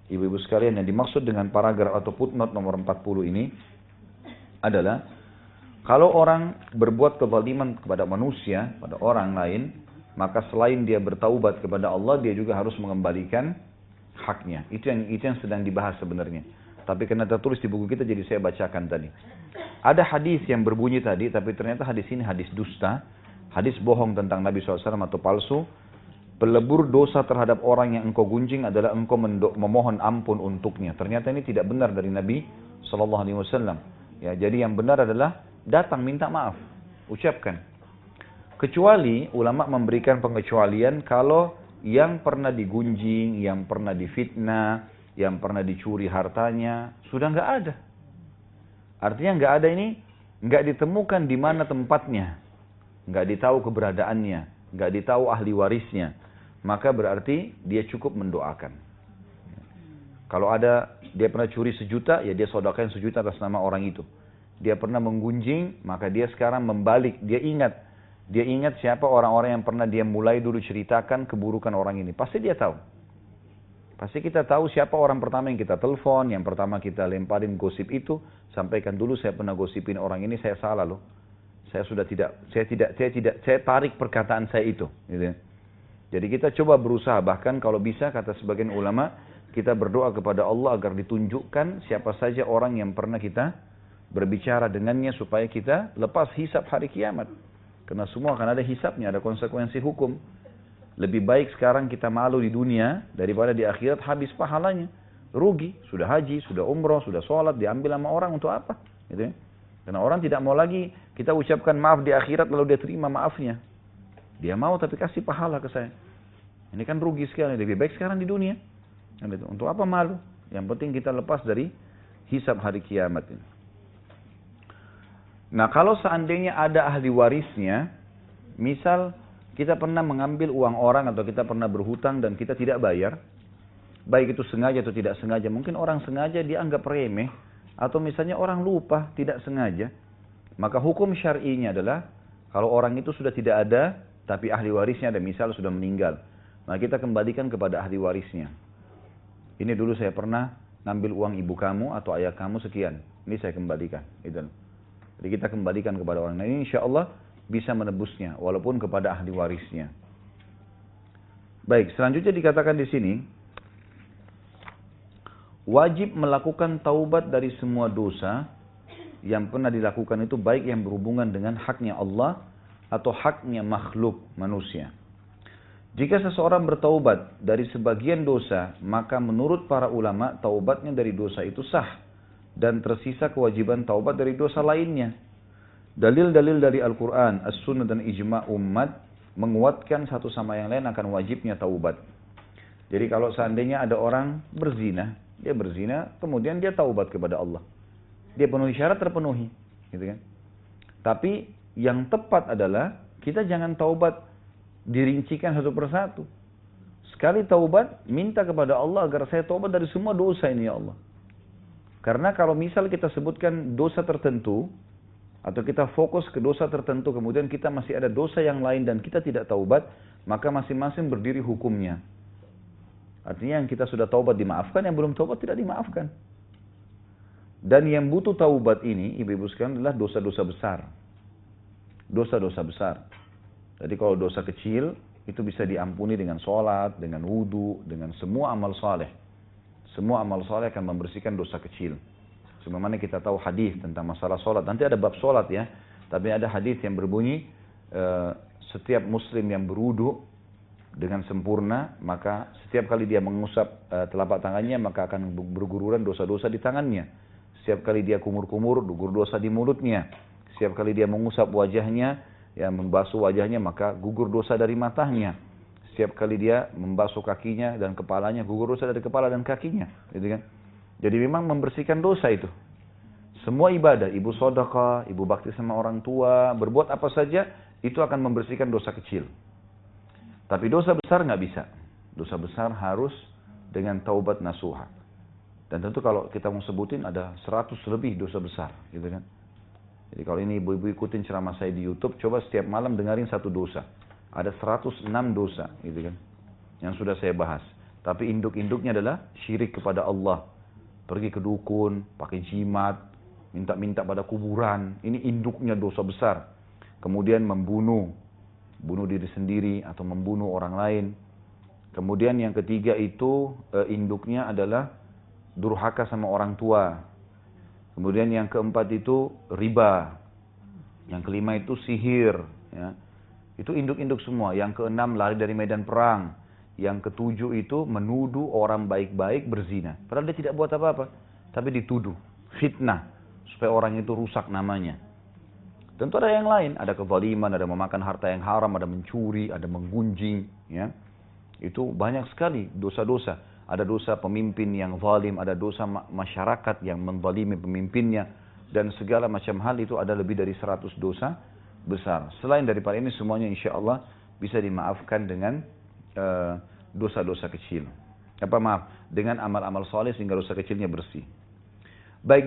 Ibu-ibu sekalian, yang dimaksud dengan paragraf atau footnote nomor 40 ini adalah kalau orang berbuat kezaliman kepada manusia, pada orang lain, maka selain dia bertaubat kepada Allah, dia juga harus mengembalikan haknya. Itu yang sedang dibahas sebenarnya. Tapi karena tertulis di buku kita, jadi saya bacakan tadi. Ada hadis yang berbunyi tadi, tapi ternyata hadis ini hadis dusta, hadis bohong tentang Nabi SAW atau palsu. Pelebur dosa terhadap orang yang engkau gunjing adalah engkau memohon ampun untuknya. Ternyata ini tidak benar dari Nabi SAW. Ya, jadi yang benar adalah datang minta maaf, ucapkan. Kecuali ulama memberikan pengecualian kalau yang pernah digunjing, yang pernah difitnah, yang pernah dicuri hartanya sudah nggak ada. Artinya nggak ada ini nggak ditemukan di mana tempatnya, nggak ditahu keberadaannya, nggak ditahu ahli warisnya. Maka berarti dia cukup mendoakan. Kalau ada dia pernah curi 1 juta, ya dia sedekahkan 1 juta atas nama orang itu. Dia pernah menggunjing, maka dia sekarang membalik. Dia ingat siapa orang-orang yang pernah dia mulai dulu ceritakan keburukan orang ini. Pasti dia tahu. Pasti kita tahu siapa orang pertama yang kita telepon, yang pertama kita lemparin gosip itu. Sampaikan dulu saya pernah gosipin orang ini, saya salah loh. Saya tarik perkataan saya itu. Gitu. Jadi kita coba berusaha, bahkan kalau bisa kata sebagian ulama, kita berdoa kepada Allah agar ditunjukkan siapa saja orang yang pernah kita berbicara dengannya supaya kita lepas hisab hari kiamat. Karena semua akan ada hisabnya, ada konsekuensi hukum. Lebih baik sekarang kita malu di dunia daripada di akhirat habis pahalanya. Rugi, sudah haji, sudah umroh, sudah sholat, diambil sama orang untuk apa? Gitu ya. Karena orang tidak mau lagi kita ucapkan maaf di akhirat lalu dia terima maafnya. Dia mau tapi kasih pahala ke saya. Ini kan rugi sekali. Lebih baik sekarang di dunia. Untuk apa malu? Yang penting kita lepas dari hisab hari kiamat ini. Nah, kalau seandainya ada ahli warisnya, misal kita pernah mengambil uang orang atau kita pernah berhutang dan kita tidak bayar, baik itu sengaja atau tidak sengaja. Mungkin orang sengaja dia anggap remeh, atau misalnya orang lupa, tidak sengaja. Maka hukum syar'inya adalah kalau orang itu sudah tidak ada, tapi ahli warisnya ada, misal sudah meninggal, maka kita kembalikan kepada ahli warisnya. Ini dulu saya pernah ngambil uang ibu kamu atau ayah kamu sekian, ini saya kembalikan. Jadi kita kembalikan kepada orang. Nah, ini insya Allah bisa menebusnya, walaupun kepada ahli warisnya. Baik, selanjutnya dikatakan di sini, wajib melakukan taubat dari semua dosa yang pernah dilakukan itu, baik yang berhubungan dengan haknya Allah atau haknya makhluk manusia. Jika seseorang bertaubat dari sebagian dosa, maka menurut para ulama taubatnya dari dosa itu sah dan tersisa kewajiban taubat dari dosa lainnya. Dalil-dalil dari Al-Quran, As-Sunnah dan Ijma' umat menguatkan satu sama yang lain akan wajibnya taubat. Jadi kalau seandainya ada orang berzina, dia berzina, kemudian dia taubat kepada Allah. Dia penuhi syarat, terpenuhi. Gitu kan? Tapi yang tepat adalah kita jangan taubat dirincikan satu persatu. Sekali taubat, minta kepada Allah agar saya taubat dari semua dosa ini ya Allah. Karena kalau misal kita sebutkan dosa tertentu, atau kita fokus ke dosa tertentu, kemudian kita masih ada dosa yang lain dan kita tidak taubat, maka masing-masing berdiri hukumnya. Artinya yang kita sudah taubat dimaafkan, yang belum taubat tidak dimaafkan. Dan yang butuh taubat ini, ibu-ibu sekalian, adalah dosa-dosa besar. Dosa-dosa besar. Jadi kalau dosa kecil, itu bisa diampuni dengan sholat, dengan wudu, dengan semua amal saleh. Semua amal saleh akan membersihkan dosa kecil. Sebagaimana kita tahu hadis tentang masalah sholat. Nanti ada bab sholat ya. Tapi ada hadis yang berbunyi, setiap muslim yang berwudu dengan sempurna, maka setiap kali dia mengusap telapak tangannya, maka akan berguguran dosa-dosa di tangannya. Setiap kali dia kumur-kumur, gugur dosa di mulutnya. Setiap kali dia mengusap wajahnya, ya membasuh wajahnya, maka gugur dosa dari matanya. Setiap kali dia membasuh kakinya dan kepalanya, gugur dosa dari kepala dan kakinya. Gitu kan? Jadi memang membersihkan dosa itu. Semua ibadah, ibu sedekah, ibu bakti sama orang tua, berbuat apa saja, itu akan membersihkan dosa kecil. Tapi dosa besar nggak bisa. Dosa besar harus dengan taubat nasuha. Dan tentu kalau kita mau sebutin ada 100 lebih dosa besar, gitu kan. Jadi kalau ini ibu-ibu ikutin ceramah saya di YouTube, coba setiap malam dengerin satu dosa. Ada 106 dosa, gitu kan, yang sudah saya bahas. Tapi induk-induknya adalah syirik kepada Allah. Pergi ke dukun, pakai jimat, minta-minta pada kuburan. Ini induknya dosa besar. Kemudian membunuh, bunuh diri sendiri atau membunuh orang lain. Kemudian yang ketiga itu induknya adalah durhaka sama orang tua. Kemudian yang keempat itu riba. Yang kelima itu sihir. Ya. Itu induk-induk semua. Yang keenam lari dari medan perang. Yang ketujuh itu menuduh orang baik-baik berzina. Padahal dia tidak buat apa-apa. Tapi dituduh. Fitnah. Supaya orang itu rusak namanya. Tentu ada yang lain. Ada kezaliman, ada memakan harta yang haram, ada mencuri, ada menggunjing. Ya. Itu banyak sekali dosa-dosa. Ada dosa pemimpin yang zalim, ada dosa masyarakat yang menzalimi pemimpinnya. Dan segala macam hal itu ada lebih dari 100 dosa besar. Selain daripada ini semuanya insya Allah bisa dimaafkan dengan dosa-dosa kecil. Maaf, dengan amal-amal soleh sehingga dosa kecilnya bersih. Baik